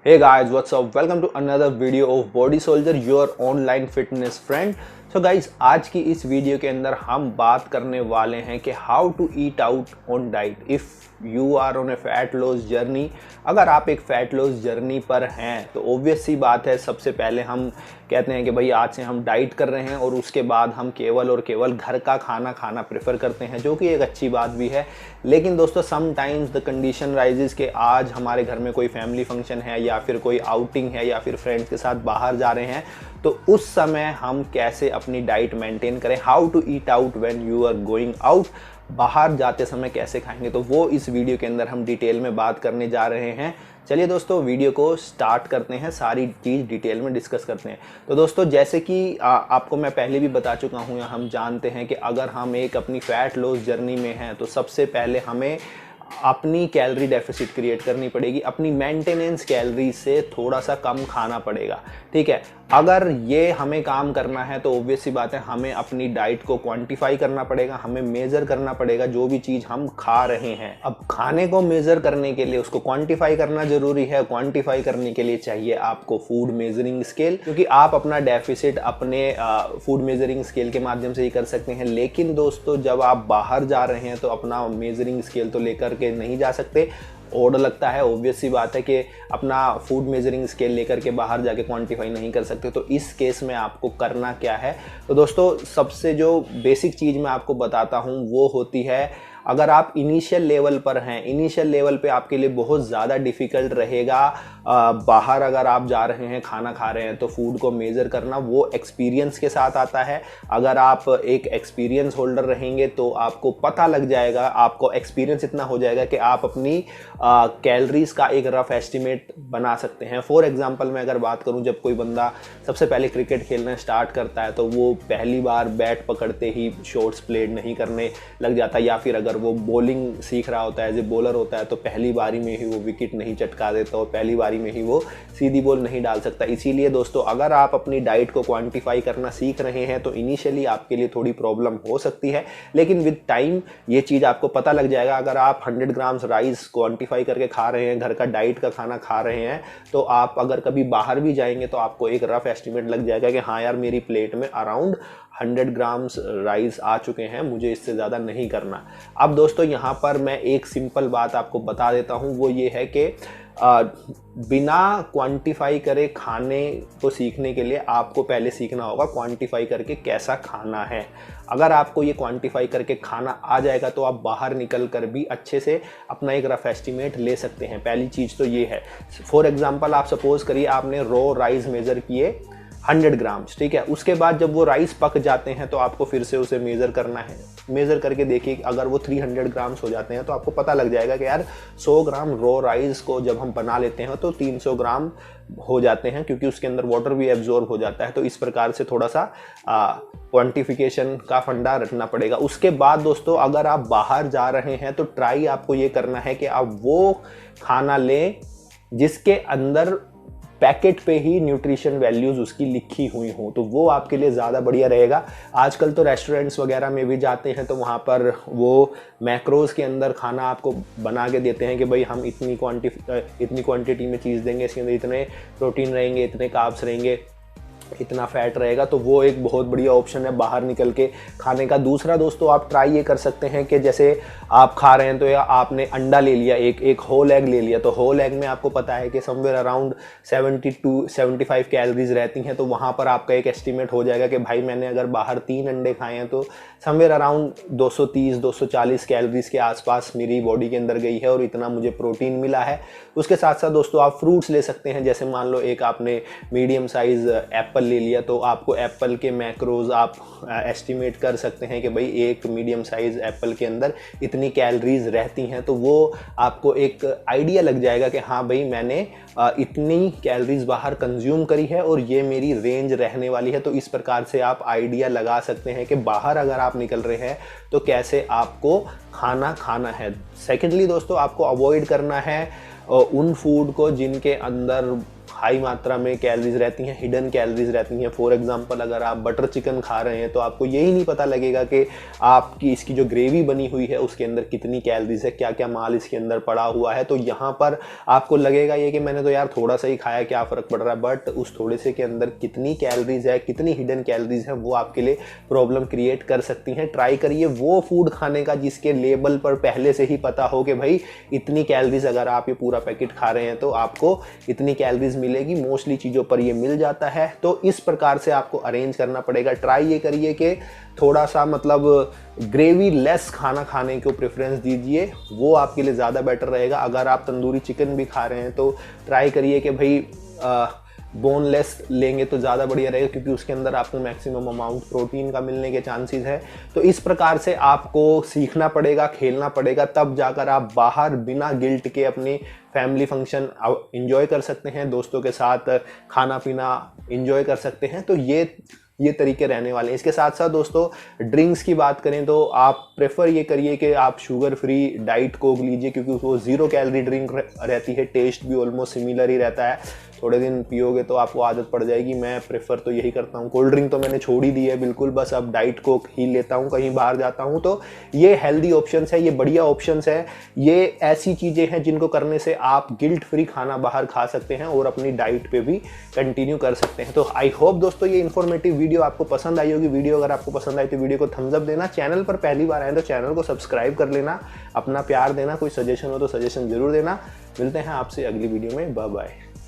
Hey guys, what's up? Welcome to another video of Body Soldier, your online fitness friend. So guys, आज की इस video के अंदर हम बात करने वाले हैं कि how to eat out on diet if you are on a fat loss journey. अगर आप एक फैट लॉस जर्नी पर हैं तो ऑब्वियस सी बात है, सबसे पहले हम कहते हैं कि भाई आज से हम डाइट कर रहे हैं और उसके बाद हम केवल और केवल घर का खाना खाना प्रेफर करते हैं, जो कि एक अच्छी बात भी है। लेकिन दोस्तों समटाइम्स द कंडीशन राइजेस कि आज हमारे घर में कोई फैमिली फंक्शन है या फिर कोई आउटिंग है या फिर फ्रेंड्स के साथ बाहर जा रहे हैं, तो उस समय हम कैसे अपनी डाइट मेंटेन करें, how to eat out when you are going out, बाहर जाते समय कैसे खाएंगे, तो वो इस वीडियो के अंदर हम डिटेल में बात करने जा रहे हैं। चलिए दोस्तों वीडियो को स्टार्ट करते हैं, सारी चीज़ डिटेल में डिस्कस करते हैं। तो दोस्तों जैसे कि आपको मैं पहले भी बता चुका हूँ, या हम जानते हैं कि अगर हम एक अपनी फ़ैट लॉस जर्नी में हैं तो सबसे पहले हमें अपनी कैलोरी डेफिसिट क्रिएट करनी पड़ेगी, अपनी मेंटेनेंस कैलोरी से थोड़ा सा कम खाना पड़ेगा। ठीक है, अगर ये हमें काम करना है तो ऑब्वियस सी बात है हमें अपनी डाइट को क्वांटिफाई करना पड़ेगा, हमें मेज़र करना पड़ेगा जो भी चीज़ हम खा रहे हैं। अब खाने को मेज़र करने के लिए उसको क्वांटिफाई करना ज़रूरी है। क्वांटिफाई करने के लिए चाहिए आपको फूड मेजरिंग स्केल, क्योंकि आप अपना डेफिसिट अपने फूड मेजरिंग स्केल के माध्यम से ही कर सकते हैं। लेकिन दोस्तों जब आप बाहर जा रहे हैं तो अपना मेजरिंग स्केल तो लेकर के नहीं जा सकते। ऑड लगता है, ऑब्वियस सी बात है कि अपना फूड मेजरिंग स्केल लेकर के बाहर जाके क्वांटिफाई नहीं कर सकते। तो इस केस में आपको करना क्या है, तो दोस्तों सबसे जो बेसिक चीज़ मैं आपको बताता हूँ वो होती है, अगर आप इनिशियल लेवल पर हैं, इनिशियल लेवल पे आपके लिए बहुत ज़्यादा डिफ़िकल्ट रहेगा बाहर अगर आप जा रहे हैं, खाना खा रहे हैं तो फूड को मेज़र करना, वो एक्सपीरियंस के साथ आता है। अगर आप एक एक्सपीरियंस होल्डर रहेंगे तो आपको पता लग जाएगा, आपको एक्सपीरियंस इतना हो जाएगा कि आप अपनी कैलोरीज का एक रफ एस्टिमेट बना सकते हैं। फॉर एग्जांपल मैं अगर बात करूं, जब कोई बंदा सबसे पहले क्रिकेट खेलना स्टार्ट करता है तो वो पहली बार बैट पकड़ते ही शॉट्स प्लेड नहीं करने लग जाता, या फिर अगर वो बॉलिंग सीख रहा होता है, एज ए बॉलर होता है, तो पहली बारी में ही वो विकेट नहीं चटका देता और पहली बारी में ही वो सीधी बॉल नहीं डाल सकता। इसीलिए दोस्तों अगर आप अपनी डाइट को क्वांटिफाई करना सीख रहे हैं तो इनिशियली आपके लिए थोड़ी प्रॉब्लम हो सकती है, लेकिन विद टाइम ये चीज़ आपको पता लग जाएगा। अगर आप 100 ग्राम्स राइस क्वांटिफाई करके खा रहे हैं, घर का डाइट का खाना खा रहे हैं, तो आप अगर कभी बाहर भी जाएंगे तो आपको एक रफ एस्टिमेट लग जाएगा कि हाँ यार मेरी प्लेट में अराउंड 100 ग्राम्स राइस आ चुके हैं, मुझे इससे ज़्यादा नहीं करना। अब दोस्तों यहाँ पर मैं एक सिंपल बात आपको बता देता हूँ, वो ये है कि बिना क्वांटिफाई करे खाने को सीखने के लिए आपको पहले सीखना होगा क्वांटिफाई करके कैसा खाना है। अगर आपको ये क्वांटिफाई करके खाना आ जाएगा तो आप बाहर निकल कर भी अच्छे से अपना एक रफ एस्टिमेट ले सकते हैं। पहली चीज़ तो ये है। फॉर एग्जांपल आप सपोज करिए आपने रॉ राइस मेज़र किए 100 ग्राम्स, ठीक है। उसके बाद जब वो राइस पक जाते हैं तो आपको फिर से उसे मेज़र करना है। मेज़र करके देखिए, अगर वो 300 ग्राम्स हो जाते हैं तो आपको पता लग जाएगा कि यार 100 ग्राम रॉ राइस को जब हम बना लेते हैं तो 300 ग्राम हो जाते हैं, क्योंकि उसके अंदर वाटर भी एब्जॉर्ब हो जाता है। तो इस प्रकार से थोड़ा सा क्वांटिफिकेशन का फंडा रखना पड़ेगा। उसके बाद दोस्तों अगर आप बाहर जा रहे हैं तो ट्राई आपको ये करना है कि आप वो खाना लें जिसके अंदर पैकेट पे ही न्यूट्रिशन वैल्यूज़ उसकी लिखी हुई हों, तो वो आपके लिए ज़्यादा बढ़िया रहेगा। आजकल तो रेस्टोरेंट्स वगैरह में भी जाते हैं तो वहाँ पर वो मैक्रोज़ के अंदर खाना आपको बना के देते हैं कि भाई हम इतनी क्वांटिटी में चीज़ देंगे, इसके अंदर इतने प्रोटीन रहेंगे, इतने कार्ब्स रहेंगे, इतना फैट रहेगा। तो वो एक बहुत बढ़िया ऑप्शन है बाहर निकल के खाने का। दूसरा दोस्तों आप ट्राई ये कर सकते हैं कि जैसे आप खा रहे हैं तो या आपने अंडा ले लिया, एक होल एग ले लिया, तो होल एग में आपको पता है कि समवेयर अराउंड 70 to 75 कैलोरीज रहती हैं। तो वहाँ पर आपका एक एस्टिमेट हो जाएगा कि भाई मैंने अगर बाहर 3 अंडे खाए हैं तो समवेयर अराउंड 230-240 कैलोरीज के आसपास मेरी बॉडी के अंदर गई है और इतना मुझे प्रोटीन मिला है। उसके साथ साथ दोस्तों आप फ्रूट्स ले सकते हैं। जैसे मान लो एक आपने मीडियम साइज़ एप्पल ले लिया, तो आपको एप्पल के मैक्रोज आप एस्टिमेट कर सकते हैं कि भाई एक मीडियम साइज़ एप्पल के अंदर इतनी कैलोरीज रहती हैं। तो वो आपको एक आइडिया लग जाएगा कि हाँ भाई मैंने इतनी कैलोरीज बाहर कंज्यूम करी है और ये मेरी रेंज रहने वाली है। तो इस प्रकार से आप आइडिया लगा सकते हैं कि बाहर अगर आप निकल रहे हैं तो कैसे आपको खाना है। सेकेंडली दोस्तों आपको अवॉइड करना है उन फूड को जिनके अंदर हाई मात्रा में कैलोरीज रहती हैं, हिडन कैलोरीज रहती हैं। फॉर एग्जांपल अगर आप बटर चिकन खा रहे हैं तो आपको यही नहीं पता लगेगा कि आपकी इसकी जो ग्रेवी बनी हुई है उसके अंदर कितनी कैलोरीज है, क्या क्या माल इसके अंदर पड़ा हुआ है। तो यहाँ पर आपको लगेगा ये कि मैंने तो यार थोड़ा सा ही खाया, क्या फ़र्क पड़ रहा है, बट उस थोड़े से के अंदर कितनी कैलोरीज है, कितनी हिडन कैलोरीज है, वो आपके लिए प्रॉब्लम क्रिएट कर सकती हैं। ट्राई करिए वो फूड खाने का जिसके लेबल पर पहले से ही पता हो कि भाई इतनी कैलोरीज, अगर आप ये पूरा पैकेट खा रहे हैं तो आपको इतनी कैलोरीज मिलेगी। मोस्टली चीज़ों पर ये मिल जाता है, तो इस प्रकार से आपको अरेंज करना पड़ेगा। ट्राई ये करिए कि थोड़ा सा मतलब ग्रेवी लेस खाना खाने को प्रेफरेंस दीजिए, वो आपके लिए ज़्यादा बेटर रहेगा। अगर आप तंदूरी चिकन भी खा रहे हैं तो ट्राई करिए कि भाई बोनलेस लेंगे तो ज़्यादा बढ़िया रहेगा, क्योंकि उसके अंदर आपको मैक्सिमम अमाउंट प्रोटीन का मिलने के चांसेस है। तो इस प्रकार से आपको सीखना पड़ेगा, खेलना पड़ेगा, तब जाकर आप बाहर बिना गिल्ट के अपनी फैमिली फंक्शन एंजॉय कर सकते हैं, दोस्तों के साथ खाना पीना एंजॉय कर सकते हैं। तो ये तरीके रहने वाले हैं। इसके साथ साथ दोस्तों ड्रिंक्स की बात करें तो आप प्रेफर ये करिए कि आप शुगर फ्री डाइट कोक लीजिए, क्योंकि वो 0 कैलोरी ड्रिंक रहती है, टेस्ट भी ऑलमोस्ट सिमिलर ही रहता है। थोड़े दिन पियोगे तो आपको आदत पड़ जाएगी। मैं प्रेफर तो यही करता हूँ। कोल्ड ड्रिंक तो मैंने छोड़ ही दी है बिल्कुल, बस अब डाइट कोक ही लेता हूँ कहीं बाहर जाता हूँ। तो ये हेल्दी ऑप्शंस है, ये बढ़िया ऑप्शंस है, ये ऐसी चीज़ें हैं जिनको करने से आप गिल्ट फ्री खाना बाहर खा सकते हैं और अपनी डाइट पे भी कंटिन्यू कर सकते हैं। तो आई होप दोस्तों ये इन्फॉर्मेटिव वीडियो आपको पसंद आई होगी। वीडियो अगर आपको पसंद आई तो वीडियो को थम्स अप देना, चैनल पर पहली बार आए तो चैनल को सब्सक्राइब कर लेना, अपना प्यार देना, कोई सजेशन हो तो सजेशन जरूर देना। मिलते हैं आपसे अगली वीडियो में, बाय बाय।